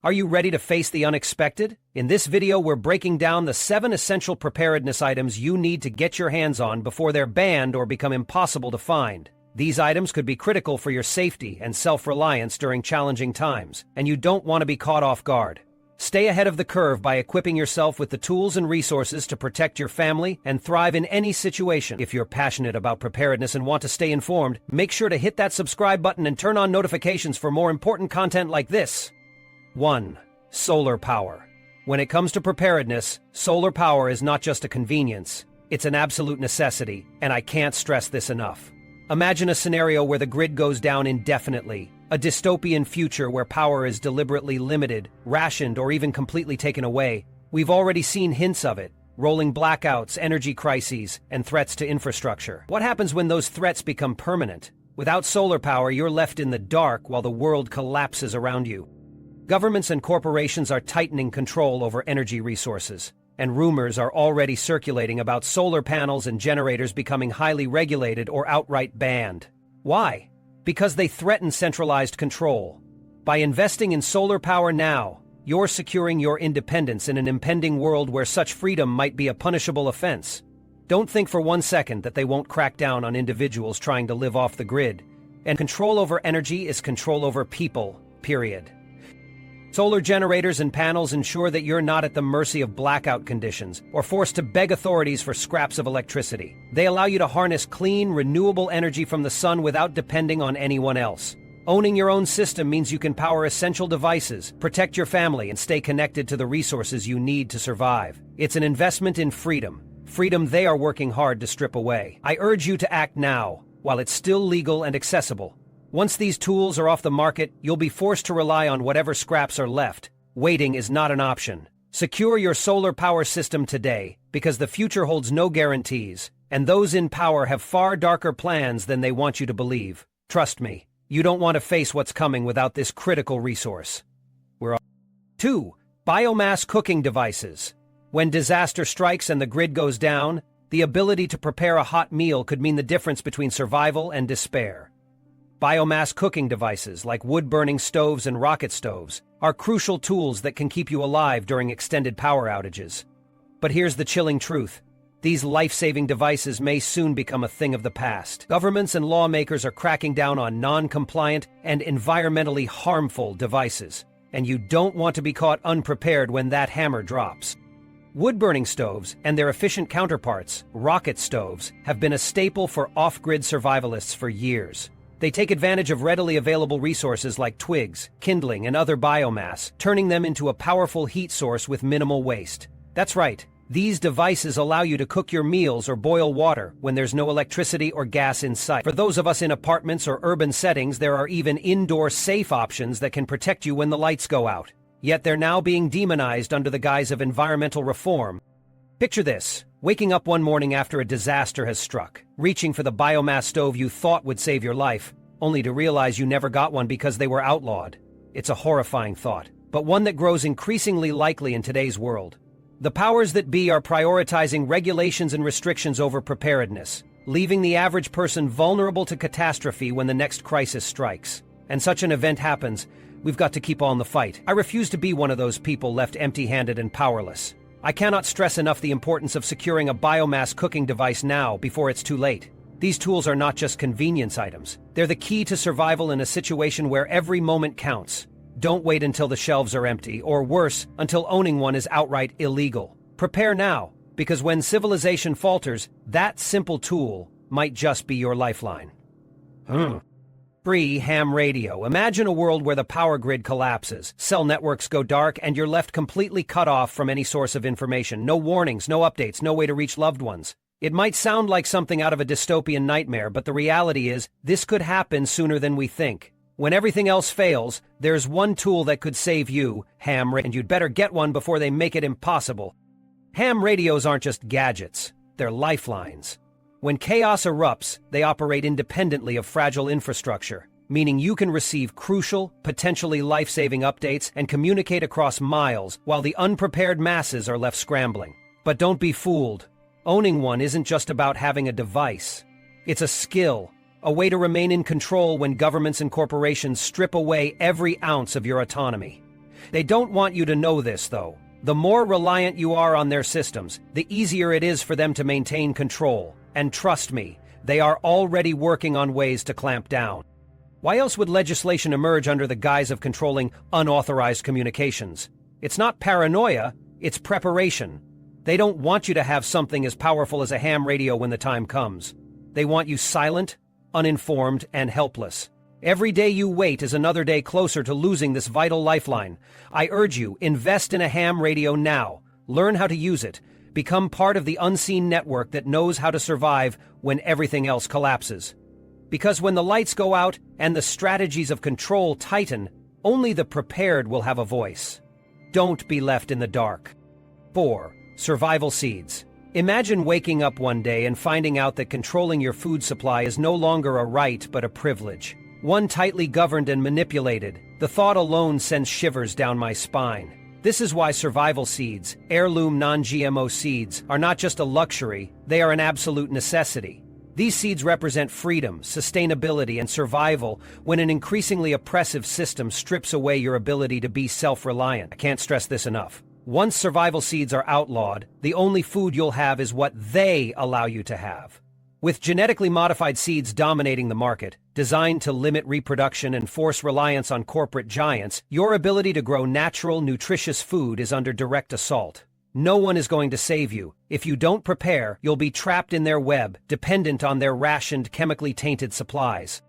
Are you ready to face the unexpected? In this video, we're breaking down the 7 essential preparedness items you need to get your hands on before they're banned or become impossible to find. These items could be critical for your safety and self-reliance during challenging times, and you don't want to be caught off guard. Stay ahead of the curve by equipping yourself with the tools and resources to protect your family and thrive in any situation. If you're passionate about preparedness and want to stay informed, make sure to hit that subscribe button and turn on notifications for more important content like this. 1. Solar power. When it comes to preparedness, solar power is not just a convenience, it's an absolute necessity, and I can't stress this enough. Imagine a scenario where the grid goes down indefinitely, a dystopian future where power is deliberately limited, rationed, or even completely taken away. We've already seen hints of it: rolling blackouts, energy crises, and threats to infrastructure. What happens when those threats become permanent? Without solar power, you're left in the dark while the world collapses around you. Governments and corporations are tightening control over energy resources, and rumors are already circulating about solar panels and generators becoming highly regulated or outright banned. Why? Because they threaten centralized control. By investing in solar power now, you're securing your independence in an impending world where such freedom might be a punishable offense. Don't think for one second that they won't crack down on individuals trying to live off the grid. And control over energy is control over people, period. Solar generators and panels ensure that you're not at the mercy of blackout conditions or forced to beg authorities for scraps of electricity. They allow you to harness clean, renewable energy from the sun without depending on anyone else. Owning your own system means you can power essential devices, protect your family, and stay connected to the resources you need to survive. It's an investment in freedom. Freedom they are working hard to strip away. I urge you to act now, while it's still legal and accessible. Once these tools are off the market, you'll be forced to rely on whatever scraps are left. Waiting is not an option. Secure your solar power system today, because the future holds no guarantees, and those in power have far darker plans than they want you to believe. Trust me, you don't want to face what's coming without this critical resource. 2. Biomass cooking devices. When disaster strikes and the grid goes down, the ability to prepare a hot meal could mean the difference between survival and despair. Biomass cooking devices, like wood-burning stoves and rocket stoves, are crucial tools that can keep you alive during extended power outages. But here's the chilling truth: these life-saving devices may soon become a thing of the past. Governments and lawmakers are cracking down on non-compliant and environmentally harmful devices, and you don't want to be caught unprepared when that hammer drops. Wood-burning stoves and their efficient counterparts, rocket stoves, have been a staple for off-grid survivalists for years. They take advantage of readily available resources like twigs, kindling, and other biomass, turning them into a powerful heat source with minimal waste. That's right, these devices allow you to cook your meals or boil water when there's no electricity or gas in sight. For those of us in apartments or urban settings, there are even indoor safe options that can protect you when the lights go out. Yet they're now being demonized under the guise of environmental reform. Picture this: waking up one morning after a disaster has struck, reaching for the biomass stove you thought would save your life, only to realize you never got one because they were outlawed. It's a horrifying thought, but one that grows increasingly likely in today's world. The powers that be are prioritizing regulations and restrictions over preparedness, leaving the average person vulnerable to catastrophe when the next crisis strikes. And such an event happens, we've got to keep on the fight. I refuse to be one of those people left empty-handed and powerless. I cannot stress enough the importance of securing a biomass cooking device now before it's too late. These tools are not just convenience items. They're the key to survival in a situation where every moment counts. Don't wait until the shelves are empty, or worse, until owning one is outright illegal. Prepare now, because when civilization falters, that simple tool might just be your lifeline. 3. Ham radio. Imagine a world where the power grid collapses, cell networks go dark, and you're left completely cut off from any source of information. No warnings, no updates, no way to reach loved ones. It might sound like something out of a dystopian nightmare, but the reality is, this could happen sooner than we think. When everything else fails, there's one tool that could save you: ham radio, and you'd better get one before they make it impossible. Ham radios aren't just gadgets, they're lifelines. When chaos erupts, they operate independently of fragile infrastructure, meaning you can receive crucial, potentially life-saving updates and communicate across miles while the unprepared masses are left scrambling. But don't be fooled. Owning one isn't just about having a device. It's a skill, a way to remain in control when governments and corporations strip away every ounce of your autonomy. They don't want you to know this, though. The more reliant you are on their systems, the easier it is for them to maintain control. And trust me, they are already working on ways to clamp down. Why else would legislation emerge under the guise of controlling unauthorized communications? It's not paranoia, it's preparation. They don't want you to have something as powerful as a ham radio when the time comes. They want you silent, uninformed, and helpless. Every day you wait is another day closer to losing this vital lifeline. I urge you, invest in a ham radio now. Learn how to use it. Become part of the unseen network that knows how to survive when everything else collapses. Because when the lights go out and the strategies of control tighten, only the prepared will have a voice. Don't be left in the dark. 4. Survival seeds. Imagine waking up one day and finding out that controlling your food supply is no longer a right but a privilege. One tightly governed and manipulated. The thought alone sends shivers down my spine. This is why survival seeds, heirloom non-GMO seeds, are not just a luxury, they are an absolute necessity. These seeds represent freedom, sustainability, and survival when an increasingly oppressive system strips away your ability to be self-reliant. I can't stress this enough. Once survival seeds are outlawed, the only food you'll have is what they allow you to have. With genetically modified seeds dominating the market, designed to limit reproduction and force reliance on corporate giants, your ability to grow natural, nutritious food is under direct assault. No one is going to save you. If you don't prepare, you'll be trapped in their web, dependent on their rationed, chemically tainted supplies.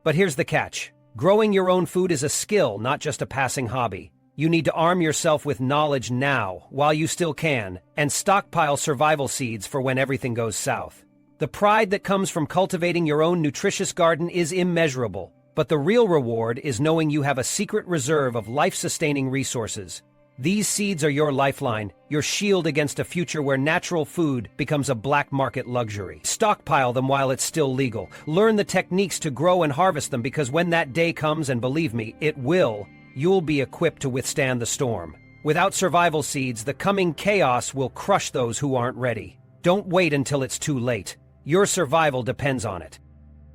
But here's the catch. Growing your own food is a skill, not just a passing hobby. You need to arm yourself with knowledge now, while you still can, and stockpile survival seeds for when everything goes south. The pride that comes from cultivating your own nutritious garden is immeasurable, but the real reward is knowing you have a secret reserve of life-sustaining resources. These seeds are your lifeline, your shield against a future where natural food becomes a black market luxury. Stockpile them while it's still legal. Learn the techniques to grow and harvest them, because when that day comes, and believe me, it will, you'll be equipped to withstand the storm. Without survival seeds, the coming chaos will crush those who aren't ready. Don't wait until it's too late. Your survival depends on it.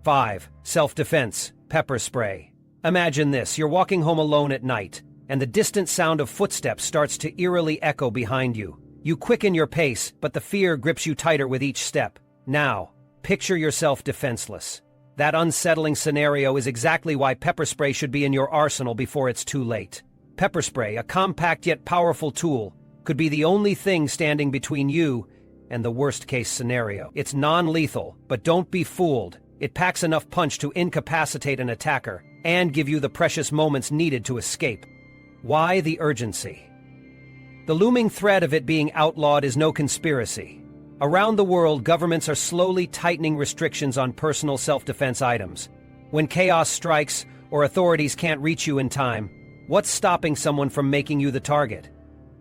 5. Self-defense. Pepper spray. Imagine this. You're walking home alone at night, and the distant sound of footsteps starts to eerily echo behind you. You quicken your pace, but the fear grips you tighter with each step. Now, picture yourself defenseless. That unsettling scenario is exactly why pepper spray should be in your arsenal before it's too late. Pepper spray, a compact yet powerful tool, could be the only thing standing between you and the worst-case scenario. It's non-lethal, but don't be fooled. It packs enough punch to incapacitate an attacker and give you the precious moments needed to escape. Why the urgency? The looming threat of it being outlawed is no conspiracy. Around the world, governments are slowly tightening restrictions on personal self-defense items. When chaos strikes or authorities can't reach you in time, what's stopping someone from making you the target?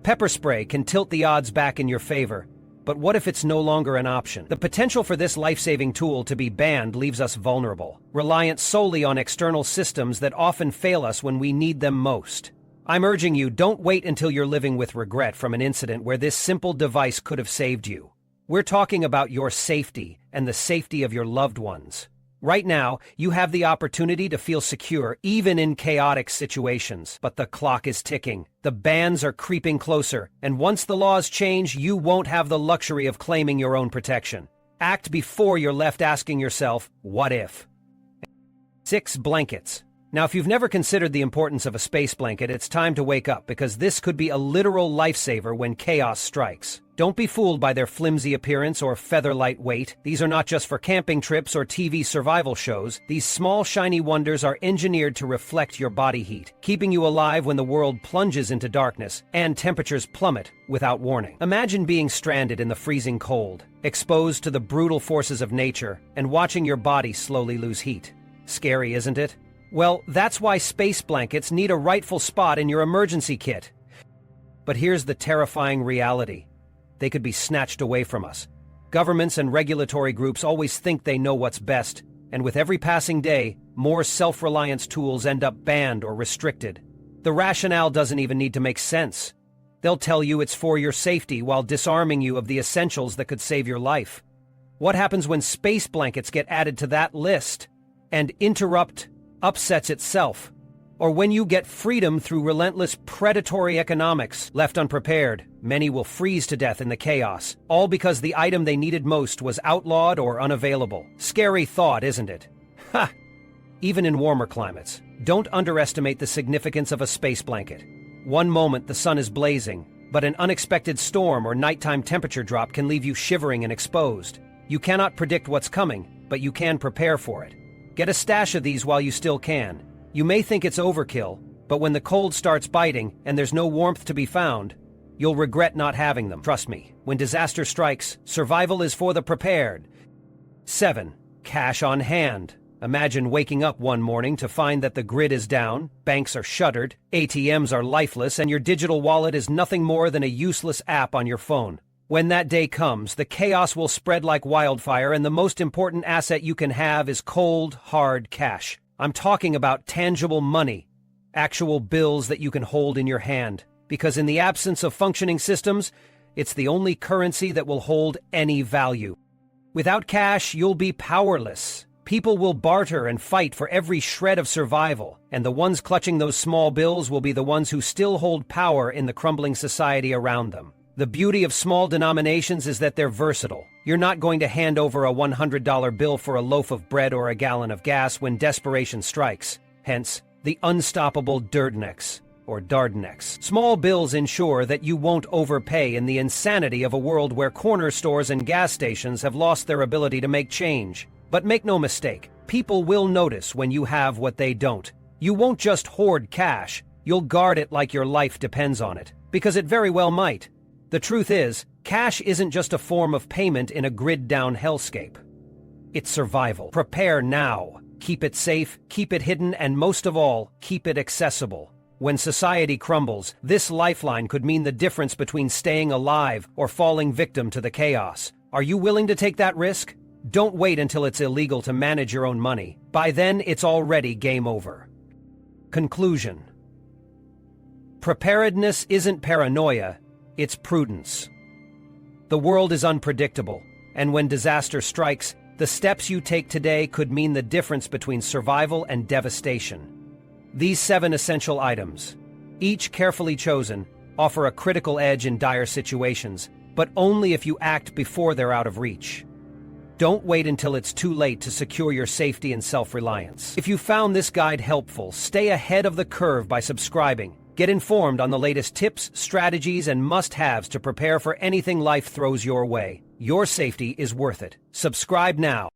Pepper spray can tilt the odds back in your favor, but what if it's no longer an option? The potential for this life-saving tool to be banned leaves us vulnerable, reliant solely on external systems that often fail us when we need them most. I'm urging you, don't wait until you're living with regret from an incident where this simple device could have saved you. We're talking about your safety and the safety of your loved ones. Right now, you have the opportunity to feel secure even in chaotic situations. But the clock is ticking. The bans are creeping closer, and once the laws change, you won't have the luxury of claiming your own protection. Act before you're left asking yourself, what if? 6. Blankets. Now, if you've never considered the importance of a space blanket, it's time to wake up, because this could be a literal lifesaver when chaos strikes. Don't be fooled by their flimsy appearance or feather-light weight. These are not just for camping trips or TV survival shows. These small, shiny wonders are engineered to reflect your body heat, keeping you alive when the world plunges into darkness and temperatures plummet without warning. Imagine being stranded in the freezing cold, exposed to the brutal forces of nature, and watching your body slowly lose heat. Scary, isn't it? Well, that's why space blankets need a rightful spot in your emergency kit. But here's the terrifying reality. They could be snatched away from us. Governments and regulatory groups always think they know what's best, and with every passing day, more self-reliance tools end up banned or restricted. The rationale doesn't even need to make sense. They'll tell you it's for your safety while disarming you of the essentials that could save your life. What happens when space blankets get added to that list and upsets itself? or when you get freedom through relentless predatory economics. Left unprepared, many will freeze to death in the chaos, all because the item they needed most was outlawed or unavailable. Scary thought, isn't it? Ha! Even in warmer climates, don't underestimate the significance of a space blanket. One moment the sun is blazing, but an unexpected storm or nighttime temperature drop can leave you shivering and exposed. You cannot predict what's coming, but you can prepare for it. Get a stash of these while you still can. You may think it's overkill, but when the cold starts biting and there's no warmth to be found, you'll regret not having them. Trust me, when disaster strikes, survival is for the prepared. 7. Cash on hand. Imagine waking up one morning to find that the grid is down, banks are shuttered, ATMs are lifeless, and your digital wallet is nothing more than a useless app on your phone. When that day comes, the chaos will spread like wildfire, and the most important asset you can have is cold, hard cash. I'm talking about tangible money, actual bills that you can hold in your hand, because in the absence of functioning systems, it's the only currency that will hold any value. Without cash, you'll be powerless. People will barter and fight for every shred of survival, and the ones clutching those small bills will be the ones who still hold power in the crumbling society around them. The beauty of small denominations is that they're versatile. You're not going to hand over a $100 bill for a loaf of bread or a gallon of gas when desperation strikes. Hence, the unstoppable Dirtnex, or Dardanex. Small bills ensure that you won't overpay in the insanity of a world where corner stores and gas stations have lost their ability to make change. But make no mistake, people will notice when you have what they don't. You won't just hoard cash, you'll guard it like your life depends on it, because it very well might. The truth is, cash isn't just a form of payment in a grid-down hellscape. It's survival. Prepare now. Keep it safe, keep it hidden, and most of all, keep it accessible. When society crumbles, this lifeline could mean the difference between staying alive or falling victim to the chaos. Are you willing to take that risk? Don't wait until it's illegal to manage your own money. By then, it's already game over. Conclusion. Preparedness isn't paranoia, it's prudence. The world is unpredictable, and when disaster strikes, the steps you take today could mean the difference between survival and devastation. These 7 essential items, each carefully chosen, offer a critical edge in dire situations, but only if you act before they're out of reach. Don't wait until it's too late to secure your safety and self-reliance. If you found this guide helpful, stay ahead of the curve by subscribing. Get informed on the latest tips, strategies, and must-haves to prepare for anything life throws your way. Your safety is worth it. Subscribe now.